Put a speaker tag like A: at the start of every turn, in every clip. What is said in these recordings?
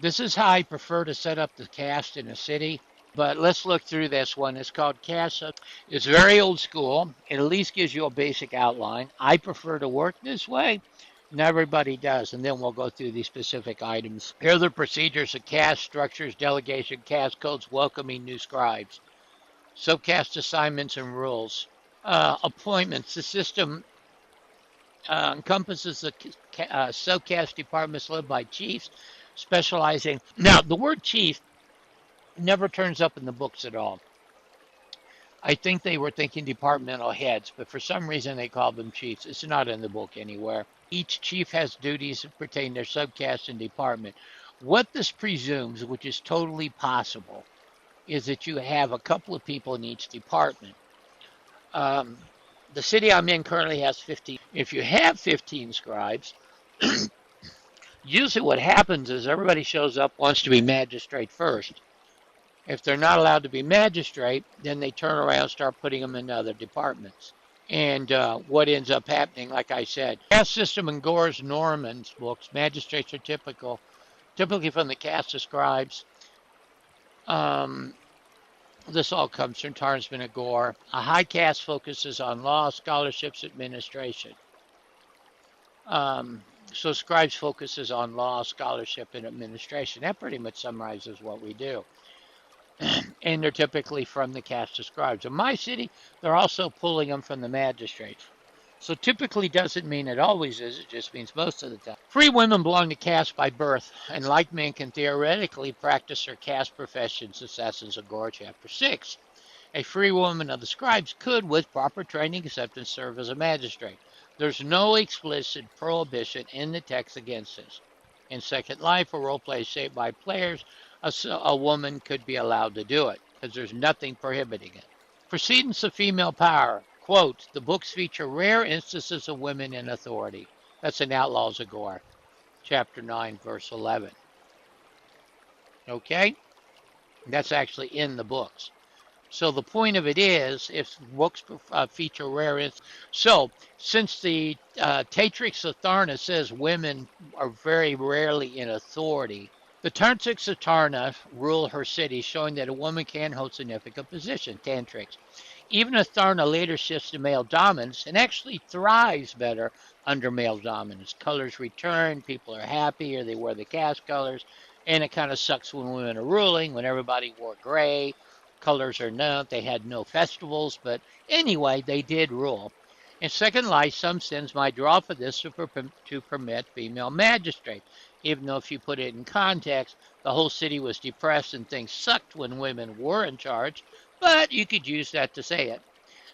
A: This is how I prefer to set up the cast in a city. But let's look through this one. It's called Cast. It's very old school. It at least gives you a basic outline. I prefer to work this way. Not everybody does. And then we'll go through these specific items. Here are the procedures of cast, structures, delegation, cast codes, welcoming new scribes, subcast assignments and rules. Appointments. The system encompasses the subcast departments led by chiefs specializing. Now, the word chief never turns up in the books at all. I think they were thinking departmental heads, but for some reason they called them chiefs. It's not in the book anywhere. Each chief has duties that pertain to their subcast and department. What this presumes, which is totally possible, is that you have a couple of people in each department. The city I'm in currently has 15. If you have 15 scribes, usually what happens is everybody shows up, wants to be magistrate first. If they're not allowed to be magistrate, then they turn around and start putting them in other departments. And what ends up happening, like I said, caste system in Gor's Norman's books, magistrates are typically from the caste of scribes. This all comes from Tarnsman of Gor. A high caste focuses on law, scholarships, administration. So scribes focuses on law, scholarship, and administration. That pretty much summarizes what we do. And they're typically from the caste of scribes. In my city, they're also pulling them from the magistrates. So typically doesn't mean it always is, it just means most of the time. Free women belong to caste by birth, and like men can theoretically practice their caste professions, Assassins of Gor, Chapter 6. A free woman of the scribes could, with proper training acceptance, serve as a magistrate. There's no explicit prohibition in the text against this. In Second Life, a roleplay shaped by players, a woman could be allowed to do it, because there's nothing prohibiting it. Precedence of female power. Quote, the books feature rare instances of women in authority. That's in Outlaws of Gor, Chapter 9, verse 11. Okay? That's actually in the books. So the point of it is, if books feature rare instances. So, since the Tatrix of Tharna says women are very rarely in authority, the Tantrics of Tarna rule her city, showing that a woman can hold significant position, Tantrics. Even if Tharna later shifts to male dominance and actually thrives better under male dominance. Colors return, people are happy, or they wear the caste colors, and it kind of sucks when women are ruling, when everybody wore gray, colors are not, they had no festivals, but anyway, they did rule. In Second Life, some sins might draw for this to permit female magistrates, even though if you put it in context, the whole city was depressed and things sucked when women were in charge, but you could use that to say it,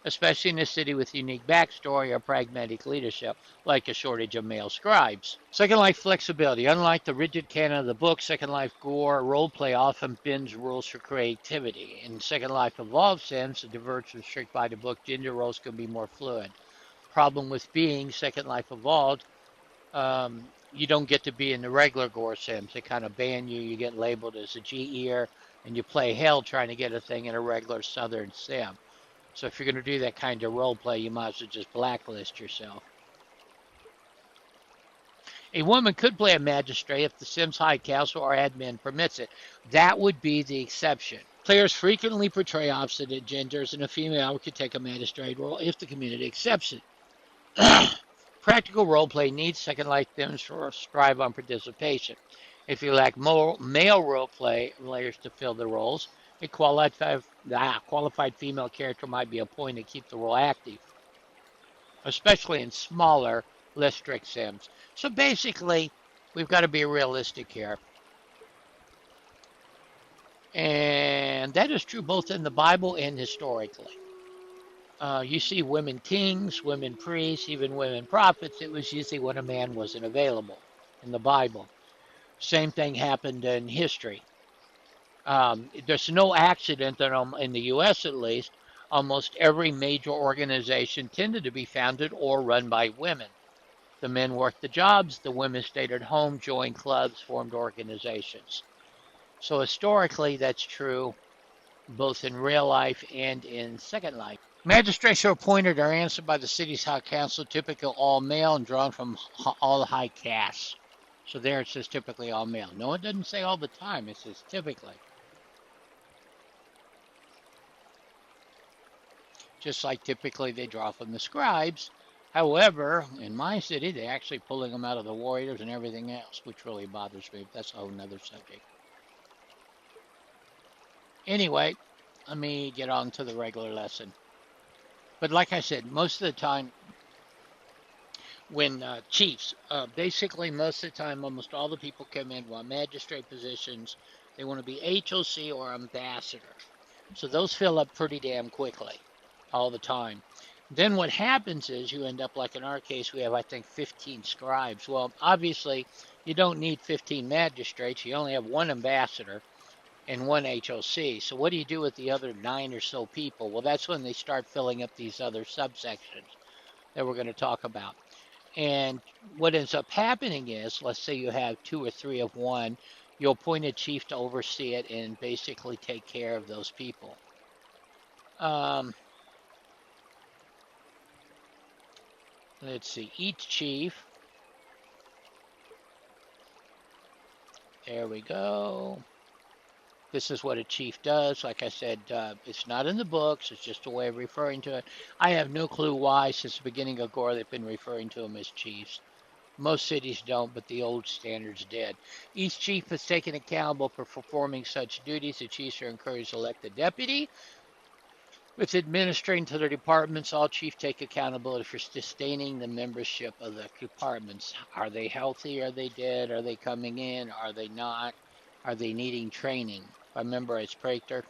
A: especially in a city with unique backstory or pragmatic leadership, like a shortage of male scribes. Second Life flexibility. Unlike the rigid canon of the book, Second Life Gor roleplay often bends rules for creativity. In Second Life Evolved Sims, the diverge from strict by the book, gender roles can be more fluid. Problem with being Second Life Evolved, you don't get to be in the regular Gor Sims. They kind of ban you. You get labeled as a GEer, and you play hell trying to get a thing in a regular Southern Sim. So if you're going to do that kind of role play, you might as well just blacklist yourself. A woman could play a magistrate if the Sims High Council or admin permits it. That would be the exception. Players frequently portray opposite genders, and a female could take a magistrate role if the community accepts it. Practical roleplay needs Second Life Sims to strive on participation. If you lack male role players to fill the roles, a qualified female character might be appointed to keep the role active, especially in smaller, less strict Sims. So basically, we've got to be realistic here. And that is true both in the Bible and historically. You see women kings, women priests, even women prophets. It was usually when a man wasn't available in the Bible. Same thing happened in history. There's no accident that in the U.S. at least, almost every major organization tended to be founded or run by women. The men worked the jobs, the women stayed at home, joined clubs, formed organizations. So historically, that's true both in real life and in Second Life. Magistrates are appointed or answered by the city's high council, typically all male and drawn from all high castes. So there it says typically all male. No, it doesn't say all the time. It says typically. Just like typically they draw from the scribes. However, in my city, they're actually pulling them out of the warriors and everything else, which really bothers me. But that's a whole nother subject. Anyway, let me get on to the regular lesson. But like I said, most of the time, when chiefs, basically most of the time, almost all the people come in want magistrate positions. They want to be HOC or ambassador. So those fill up pretty damn quickly all the time. Then what happens is you end up like in our case, we have, I think, 15 scribes. Well, obviously, you don't need 15 magistrates. You only have one ambassador and one HOC. So what do you do with the other 9 or so people? Well, that's when they start filling up these other subsections that we're going to talk about. And what ends up happening is, let's say you have 2 or 3 of one, you'll appoint a chief to oversee it and basically take care of those people. Let's see, each chief, there we go. This is what a chief does. Like I said, it's not in the books. It's just a way of referring to it. I have no clue why, since the beginning of Gor, they've been referring to them as chiefs. Most cities don't, but the old standards did. Each chief is taken accountable for performing such duties. The chiefs are encouraged to elect a deputy. With administering to their departments, all chiefs take accountability for sustaining the membership of the departments. Are they healthy? Are they dead? Are they coming in? Are they not? Are they needing training? If I remember, it's Praetor.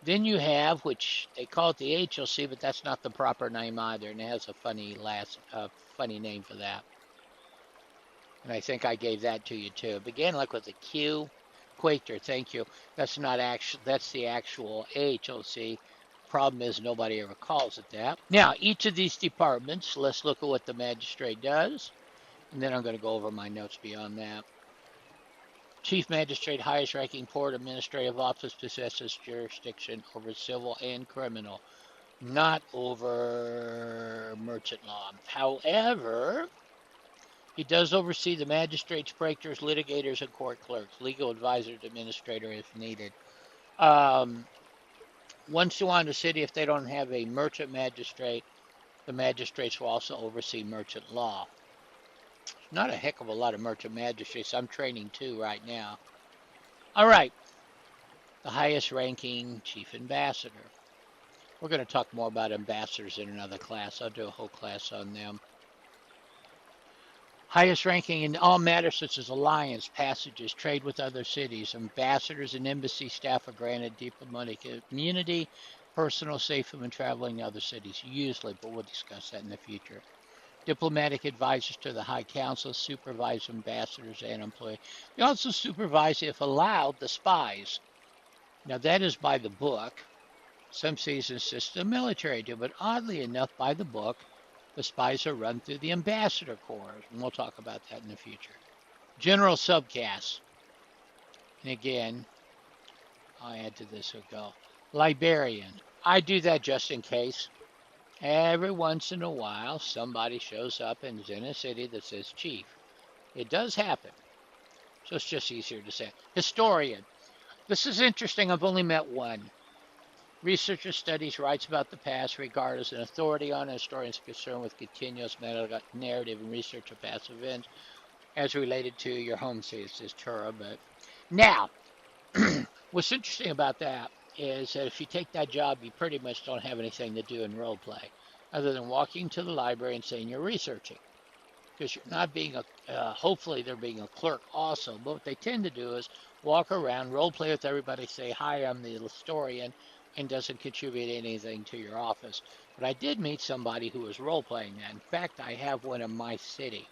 A: Then you have, which they call it the HLC, but that's not the proper name either, and it has a funny name for that. And I think I gave that to you too. It began like with a Q. Quaker, thank you. That's not actual. That's the actual AHOC. Problem is nobody ever calls it that. Now, each of these departments, let's look at what the magistrate does, and then I'm going to go over my notes beyond that. Chief magistrate, highest ranking court administrative office, possesses jurisdiction over civil and criminal, not over merchant law. However, he does oversee the magistrates, praetors, litigators, and court clerks, legal advisors, administrator if needed. Once you want a city, if they don't have a merchant magistrate, the magistrates will also oversee merchant law. Not a heck of a lot of merchant magistrates. I'm training 2 right now. All right. The highest ranking chief ambassador. We're going to talk more about ambassadors in another class. I'll do a whole class on them. Highest ranking in all matters such as alliance, passages, trade with other cities. Ambassadors and embassy staff are granted diplomatic immunity, personal safe when traveling to other cities, usually, but we'll discuss that in the future. Diplomatic advisors to the High Council supervise ambassadors and employees. They also supervise, if allowed, the spies. Now, that is by the book. Some cities insist the military do, but oddly enough, by the book, the spies are run through the ambassador corps, and we'll talk about that in the future. General Subcastes. And again, I'll add to this as well. Librarian. I do that just in case. Every once in a while, somebody shows up and is in a city that says chief. It does happen. So it's just easier to say. Historian. This is interesting. I've only met one. Researcher studies, writes about the past, regarded as an authority on historians concerned with continuous narrative and research of past events as related to your home city. It says Tura, but now, what's interesting about that is that if you take that job, you pretty much don't have anything to do in role play other than walking to the library and saying you're researching. Because you're not being hopefully they're being a clerk also. But what they tend to do is walk around, role play with everybody, say, hi, I'm the historian, and doesn't contribute anything to your office. But I did meet somebody who was role playing that. In fact, I have one in my city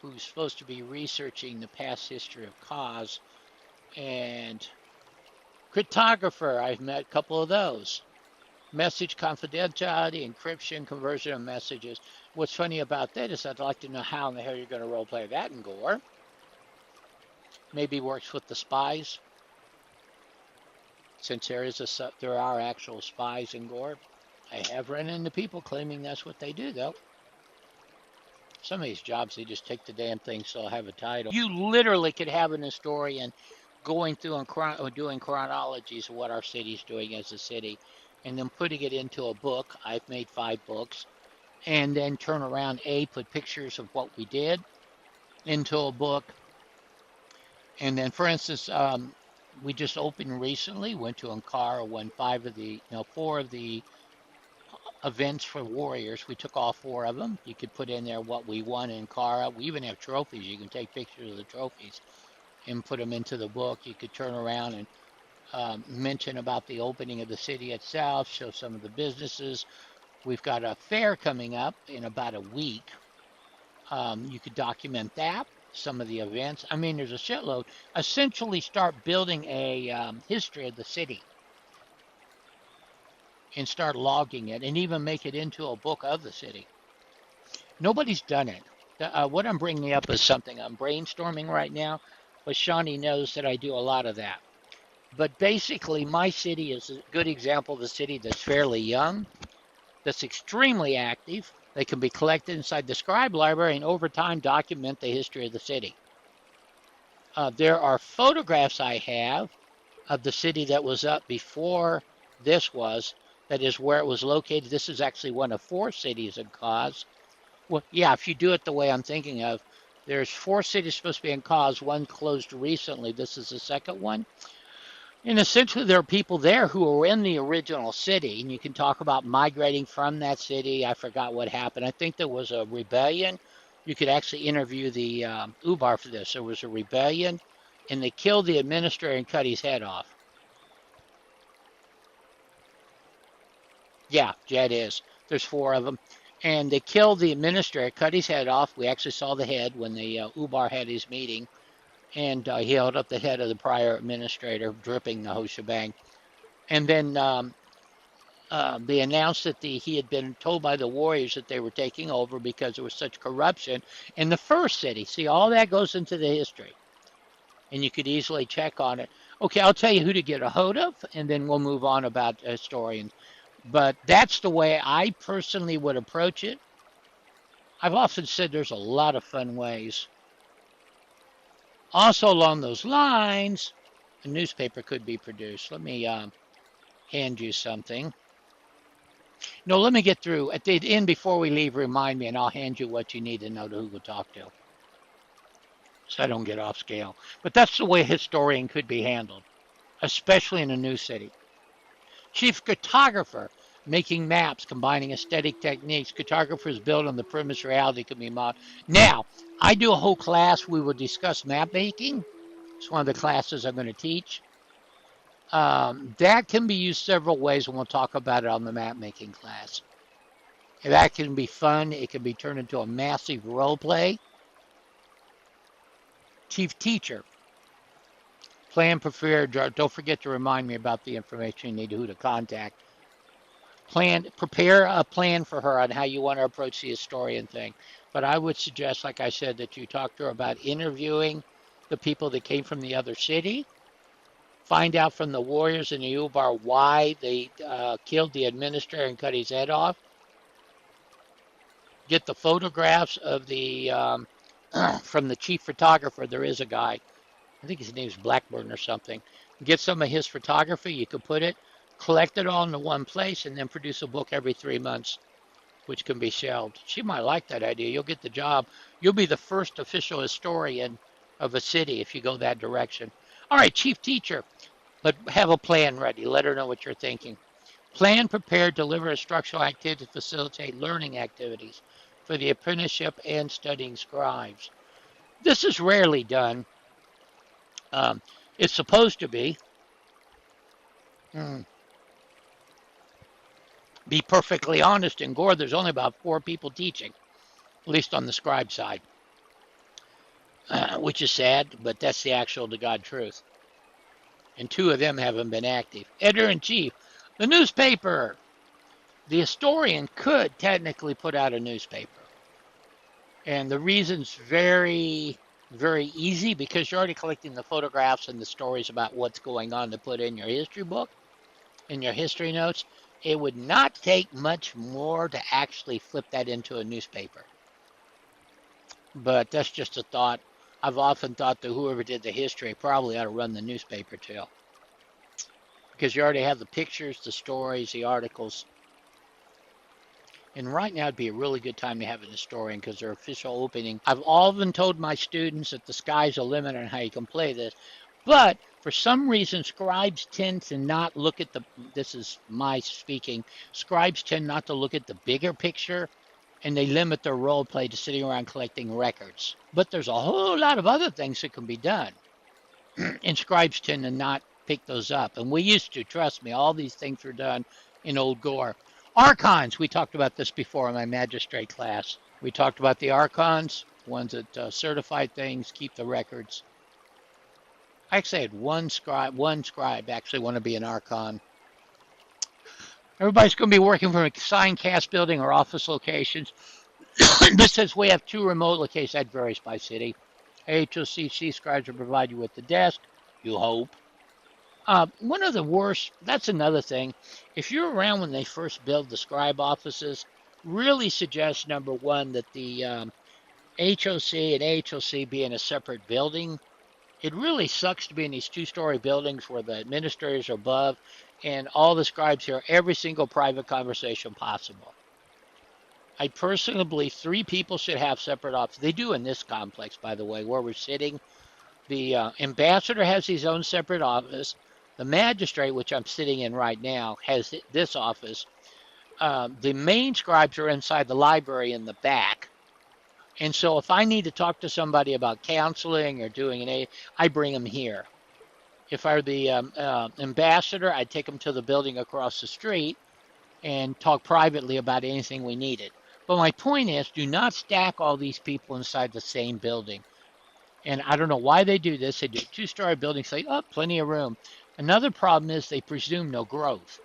A: who's supposed to be researching the past history of cause and cryptographer. I've met a couple of those. Message confidentiality, encryption, conversion of messages. What's funny about that is I'd like to know how in the hell you're going to role play that in Gor. Maybe works with the spies, since there are actual spies in Gor. I have run into people claiming that's what they do, though. Some of these jobs, they just take the damn thing so they'll have a title. You literally could have an historian going through and doing chronologies of what our city's doing as a city, and then putting it into a book. I've made 5 books, and then turn around, put pictures of what we did into a book. And then, for instance, we just opened recently, went to Ankara, won 4 of the events for Warriors. We took all 4 of them. You could put in there what we won in Ankara. We even have trophies. You can take pictures of the trophies and put them into the book. You could turn around and mention about the opening of the city itself, show some of the businesses. We've got a fair coming up in about a week. You could document that, some of the events. I mean, there's a shitload. Essentially, start building a history of the city and start logging it and even make it into a book of the city. Nobody's done it. What I'm bringing up is something I'm brainstorming right now, but Shawnee knows that I do a lot of that. But basically, my city is a good example of a city that's fairly young, that's extremely active. They can be collected inside the Scribe Library and over time document the history of the city. There are photographs I have of the city that was up before this was, that is where it was located. This is actually one of 4 cities in Cause. Well, yeah, if you do it the way I'm thinking of, there's 4 cities supposed to be in Cause. One closed recently. This is the second one. And essentially, there are people there who were in the original city, and you can talk about migrating from that city. I forgot what happened. I think there was a rebellion. You could actually interview the Ubar for this. There was a rebellion, and they killed the administrator and cut his head off. Yeah, Jed is. There's 4 of them. And they killed the administrator, cut his head off. We actually saw the head when the Ubar had his meeting. And he held up the head of the prior administrator, dripping the whole shebang. And then they announced that he had been told by the Warriors that they were taking over because there was such corruption in the first city. See, all that goes into the history, and you could easily check on it. Okay, I'll tell you who to get a hold of, and then we'll move on about historians. But that's the way I personally would approach it. I've often said there's a lot of fun ways. Also, along those lines, a newspaper could be produced. Let me hand you something. No, let me get through. At the end, before we leave, remind me, and I'll hand you what you need to know to who to talk to, so I don't get off scale. But that's the way a historian could be handled, especially in a new city. Chief cartographer, making maps, combining aesthetic techniques. Cartographers build on the premise reality can be modeled. Now, I do a whole class. We will discuss map making. It's one of the classes I'm going to teach. That can be used several ways, and we'll talk about it on the map making class. That can be fun. It can be turned into a massive role play. Chief teacher, plan, prepare. Don't forget to remind me about the information you need, who to contact. Prepare a plan for her on how you want to approach the historian thing. But I would suggest, like I said, that you talk to her about interviewing the people that came from the other city. Find out from the Warriors and the Ubar why they killed the administrator and cut his head off. Get the photographs of the from the chief photographer. There is a guy, I think his name's Blackburn or something. Get some of his photography. You could collect it all into one place, and then produce a book every 3 months, which can be shelved. She might like that idea. You'll get the job. You'll be the first official historian of a city if you go that direction. All right, chief teacher, but have a plan ready. Let her know what you're thinking. Plan, prepare, deliver a structural activity to facilitate learning activities for the apprenticeship and studying scribes. This is rarely done. It's supposed to be. Be perfectly honest, in Gor, there's only about 4 people teaching, at least on the scribe side, which is sad, but that's the actual to God truth. And 2 of them haven't been active. Editor-in-chief, the newspaper. The historian could technically put out a newspaper. And the reason's very, very easy, because you're already collecting the photographs and the stories about what's going on to put in your history book, in your history notes. It would not take much more to actually flip that into a newspaper. but that's just a thought. I've often thought that whoever did the history probably ought to run the newspaper too, because you already have the pictures, the stories, the articles. And right now would be a really good time to have a historian because their official opening. I've often told my students that the sky's the limit on how you can play this, but for some reason, scribes tend to not look at the. This is my speaking. Scribes tend not to look at the bigger picture, and they limit their role play to sitting around collecting records. But there's a whole lot of other things that can be done, and scribes tend to not pick those up. And we used to, trust me, all these things were done in Old Gore. Archons, we talked about this before in my magistrate class. We talked about the archons, ones that certify things, keep the records. I actually had one scribe actually want to be an archon. Everybody's going to be working from a sign cast building or office locations. This says we have 2 remote locations. That varies by city. HOCC scribes will provide you with the desk, you hope. One of the worst, that's another thing. If you're around when they first build the scribe offices, really suggest, number one, that the HOC and AHOC be in a separate building. It really sucks to be in these 2-story buildings where the administrators are above and all the scribes hear every single private conversation possible. I personally believe 3 people should have separate offices. They do in this complex, by the way, where we're sitting. The ambassador has his own separate office. The magistrate, which I'm sitting in right now, has this office. The main scribes are inside the library in the back. And so if I need to talk to somebody about counseling or doing I bring them here. If I were the ambassador, I'd take them to the building across the street and talk privately about anything we needed. But my point is, do not stack all these people inside the same building. And I don't know why they do this. They do 2-story buildings, say, oh, plenty of room. Another problem is they presume no growth.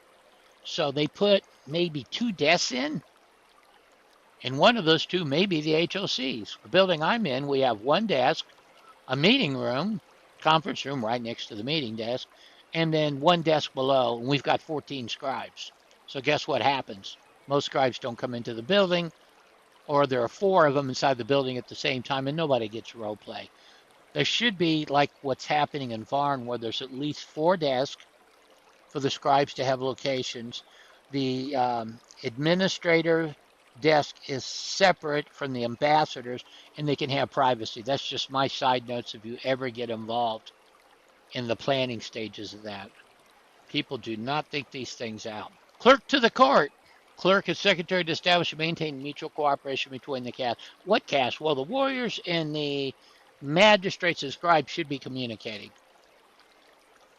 A: So they put maybe 2 desks in, and one of those 2 may be the HOCs. The building I'm in, we have 1 desk, a meeting room, conference room right next to the meeting desk, and then 1 desk below, and we've got 14 scribes. So guess what happens? Most scribes don't come into the building, or there are 4 of them inside the building at the same time, and nobody gets role play. There should be like what's happening in Varn, where there's at least 4 desks for the scribes to have locations. The administrator desk is separate from the ambassadors, and they can have privacy. That's just my side notes if you ever get involved in the planning stages of that. People do not think these things out. Clerk to the court. Clerk is secretary to establish and maintain mutual cooperation between the castes. What caste? Well, the warriors and the magistrates and scribes should be communicating.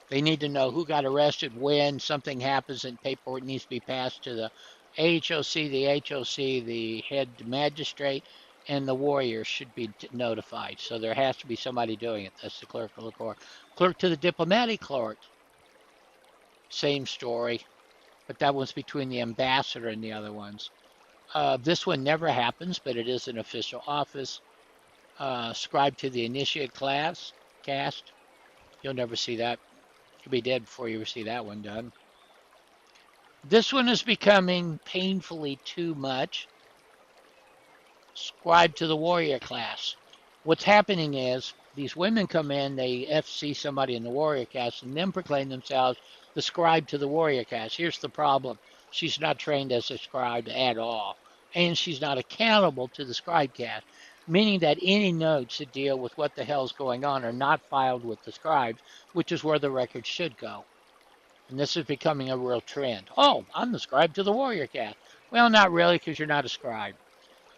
A: They need to know who got arrested, when something happens, and paperwork needs to be passed to the AHOC, the head magistrate, and the warriors should be notified. So there has to be somebody doing it. That's the clerk of the court. Clerk to the diplomatic court. Same story, but that one's between the ambassador and the other ones. This one never happens, but it is an official office. Scribe to the initiate caste. You'll never see that. You'll be dead before you ever see that one done. This one is becoming painfully too much. Scribe to the warrior class. What's happening is these women come in, they FC somebody in the warrior caste, and then proclaim themselves the scribe to the warrior caste. Here's the problem. She's not trained as a scribe at all, and she's not accountable to the scribe caste, meaning that any notes that deal with what the hell's going on are not filed with the scribes, which is where the records should go. And this is becoming a real trend. Oh, I'm the scribe to the warrior caste. Well, not really, because you're not a scribe.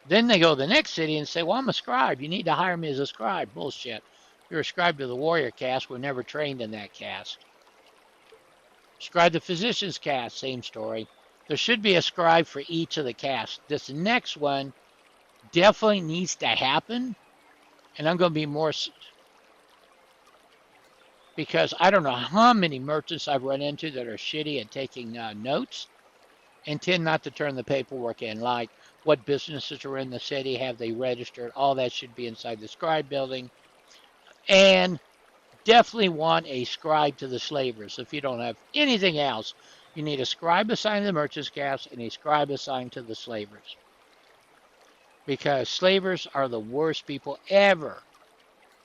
A: Then they go to the next city and say, well, I'm a scribe. You need to hire me as a scribe. Bullshit. You're a scribe to the warrior caste. We're never trained in that caste. Scribe the physician's caste, same story. There should be a scribe for each of the castes. This next one definitely needs to happen. And I'm going to be more, because I don't know how many merchants I've run into that are shitty at taking notes and tend not to turn the paperwork in, like what businesses are in the city, have they registered, all that should be inside the scribe building. And definitely want a scribe to the slavers. If you don't have anything else, you need a scribe assigned to the merchants' caste and a scribe assigned to the slavers. because slavers are the worst people ever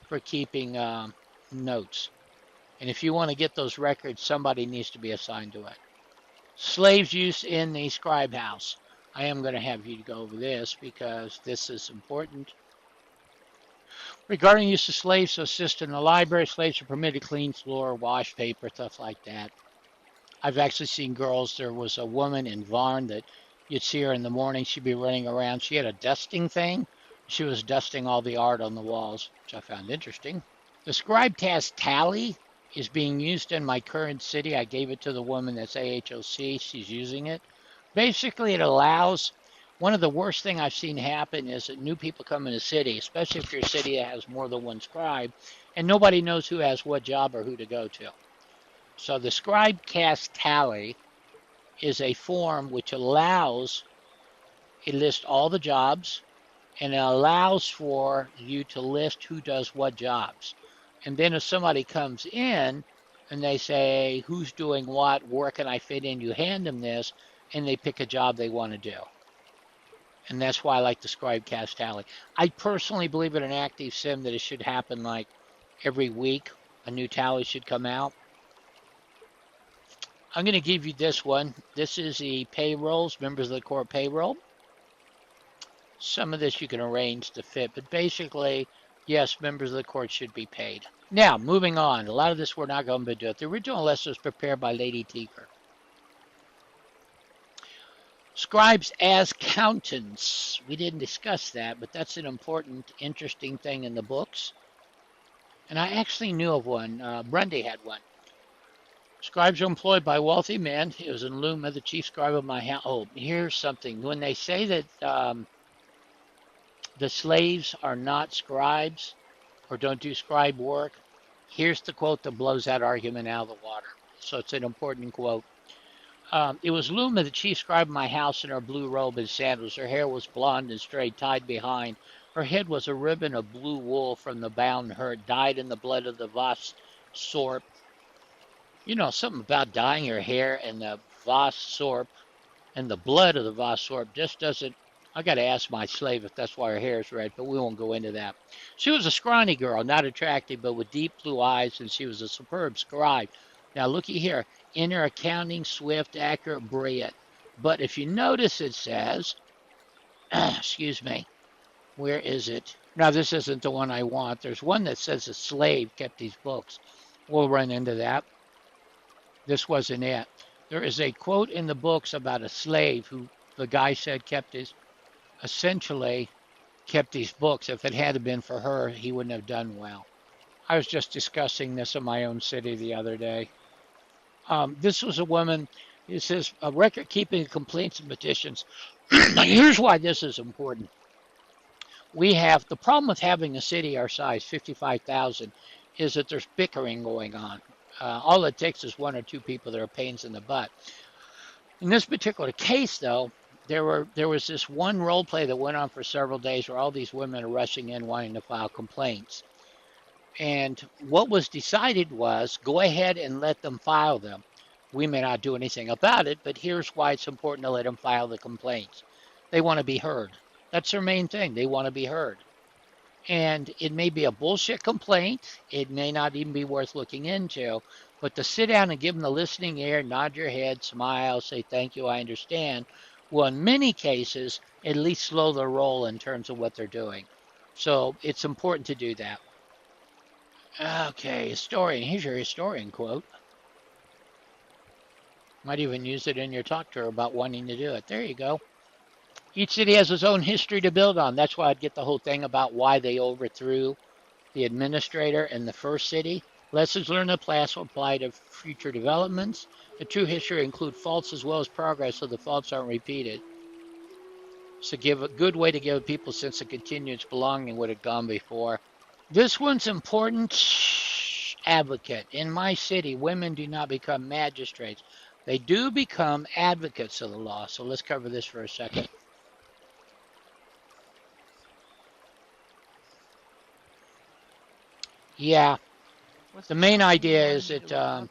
A: for keeping notes. And if you want to get those records, somebody needs to be assigned to it. Slaves used in the scribe house. I am going to have you go over this because this is important. Regarding use of slaves to assist in the library, slaves are permitted to clean floor, wash paper, stuff like that. I've actually seen girls. There was a woman in Varn that you'd see her in the morning. She'd be running around. She had a dusting thing. She was dusting all the art on the walls, which I found interesting. The scribe task tally is being used in my current city. I gave it to the woman that's AHOC. She's using it. Basically, it allows one of the worst thing I've seen happen is that new people come in a city, especially if you're a city that has more than one scribe, and nobody knows who has what job or who to go to. So the scribe cast tally is a form which allows it lists all the jobs and it allows for you to list who does what jobs. And then if somebody comes in and they say, who's doing what, where can I fit in, you hand them this and they pick a job they want to do. And that's why I like the scribe cast tally. I personally believe in an active sim that it should happen like every week. A new tally should come out. I'm going to give you this one. This is the payrolls, members of the court payroll. Some of this you can arrange to fit, but basically, yes, members of the court should be paid. Now, moving on. A lot of this we're not going to do. The original lesson was prepared by Lady Teaker. Scribes as accountants. We didn't discuss that, but that's an important, interesting thing in the books. And I actually knew of one. Grundy had one. Scribes are employed by wealthy men. It was in Luma, the chief scribe of my house. Oh, here's something. When they say that the slaves are not scribes or don't do scribe work, here's the quote that blows that argument out of the water. So it's an important quote. It was Luma, the chief scribe of my house, in her blue robe and sandals. Her hair was blonde and straight, tied behind. Her head was a ribbon of blue wool from the bound herd, dyed in the blood of the Voss sorp. You know, something about dyeing your hair in the Voss sorp and the blood of the Voss sorp just doesn't. I got to ask my slave if that's why her hair is red, but we won't go into that. She was a scrawny girl, not attractive, but with deep blue eyes, and she was a superb scribe. Now, looky here. Inner accounting, swift, accurate, brilliant. But if you notice, it says, excuse me, where is it? Now, this isn't the one I want. There's one that says a slave kept these books. We'll run into that. This wasn't it. There is a quote in the books about a slave who the guy said essentially kept these books. If it had been for her, he wouldn't have done well. I was just discussing this in my own city the other day. This was a woman. It says a record keeping complaints and petitions. Now, here's why this is important. We have the problem with having a city our size, 55,000, is that there's bickering going on. All it takes is one or two people that are pains in the butt. In this particular case, though, there was this one role play that went on for several days where all these women are rushing in wanting to file complaints. And what was decided was go ahead and let them file them. We may not do anything about it, but here's why it's important to let them file the complaints. They want to be heard. That's their main thing. They want to be heard. And it may be a bullshit complaint. It may not even be worth looking into. But to sit down and give them the listening ear, nod your head, smile, say, thank you, I understand, will in many cases at least slow their roll in terms of what they're doing. So it's important to do that. Okay, historian. Here's your historian quote. Might even use it in your talk tour about wanting to do it. There you go. Each city has its own history to build on. That's why I'd get the whole thing about why they overthrew the administrator in the first city. Lessons learned in the past will apply to future developments. The true history include faults as well as progress, so the faults aren't repeated. So give a good way to give people a sense of continuous belonging what had gone before. This one's important. Advocate. In my city, women do not become magistrates. They do become advocates of the law. So let's cover this for a second. Yeah, the main idea is that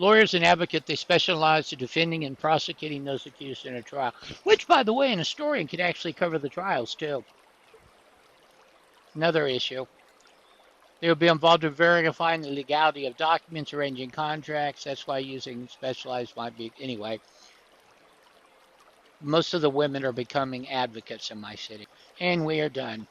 A: Lawyers and advocates, they specialize in defending and prosecuting those accused in a trial, which, by the way, an historian could actually cover the trials too. Another issue. They will be involved in verifying the legality of documents, arranging contracts. That's why using specialized might be. Anyway, most of the women are becoming advocates in my city. And we are done.